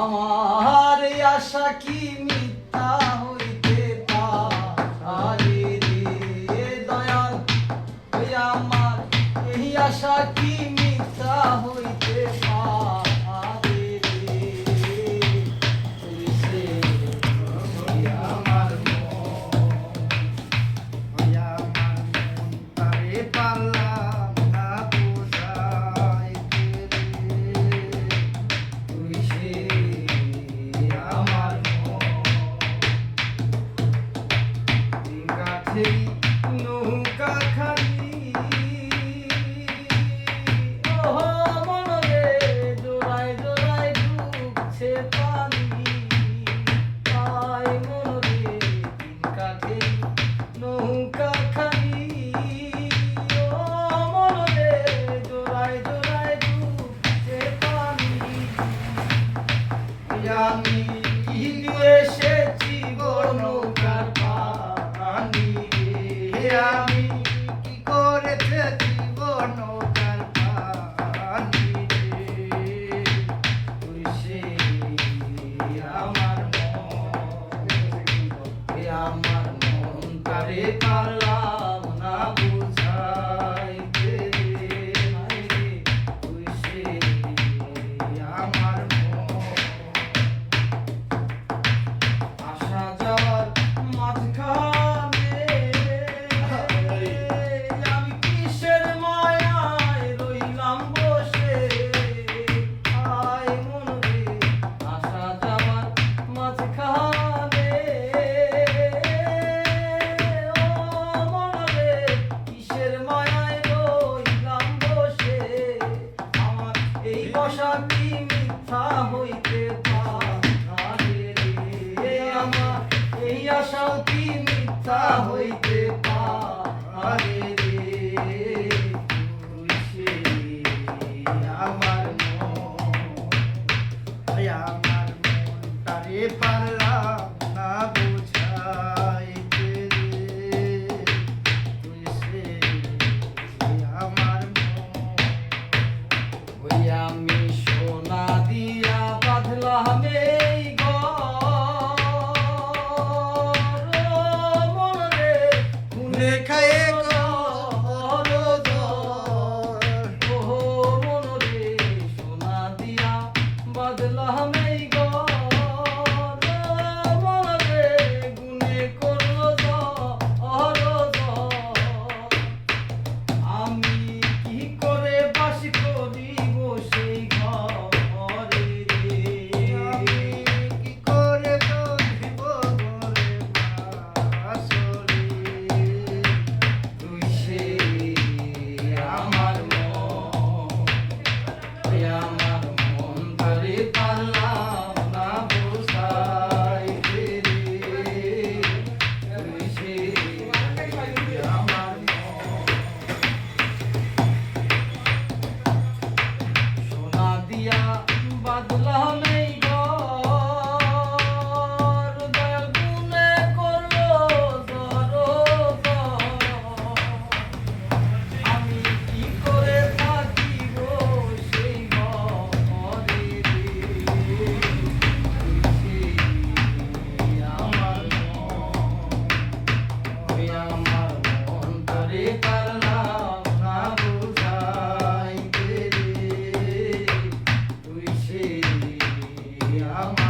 আমার এই আশা কি মিথ্যা হইতে পারে রে দয়াল, ওই আমার এই আশা কি মিথ্যা হইতে পারে রে? তুই সে আমার তারে পারলাম না বোঝাইতে রে। তুই সে আমার গাছেই নৌকা খালি ওহো মনরে জোড়ায় জোড়ায় ডুবছে পানি, তাই মনরে তিন কাঠে নৌকা খালি। ও মনরে জোড়ায় জোড়ায় ডুবছে পানি, আমি কি এসেছি বড় নৌকার পানি হে আমি কি করেছে জীবন নৌকার পানি রে। তুই সে আমার মন, এ আমার মন তারে পারলাম না বুঝাইতে রে। হায় রে, তুই সে আমার মন। আসা যাওয়ার মাঝখানে আমি কিসের মায়ায় রইলাম বসে। আয় মন রে, আসা যাওয়ার মাঝখানে ও মন রে, কিসের মায়ায় রইলাম বসে। আমার এই বসা কি মিথ্যা হইতে পারে রে? আমার এই আশাও কি মিথ্যা হইতে পারে রে? তুই সে আমার মন, আমার মন তারে পারলাম না বোঝাইতে রে। তুই সে আমার মন ওই আমি সোনা দিয়া বাঁধলাম এই ঘর, ও মন রে খুনে খায়ে ঘর দর। ওহো মন রে সোনা দিয়া বাঁধলাম এই ঘর, ও মন রে গুনে করলো দর। আমি কি করে বাস করিব সেই ঘরে রে? আমি কি করে বলিব ঘরে বাসরে। তুই সে আমার মন, ওই আমার মন তারে পারলাম না বোঝাইতে রে। তুই সে আমার মন, সোনা দিয়া বাঁধলাম এই ঘর, দয়াল গুনে করলো দর। আমি কি করে থাকিব সেই ঘরে রে? তুই সে আমার মন, ওই আমার মন তারে পারলাম না বুঝাইতে রে। তুই সে আমার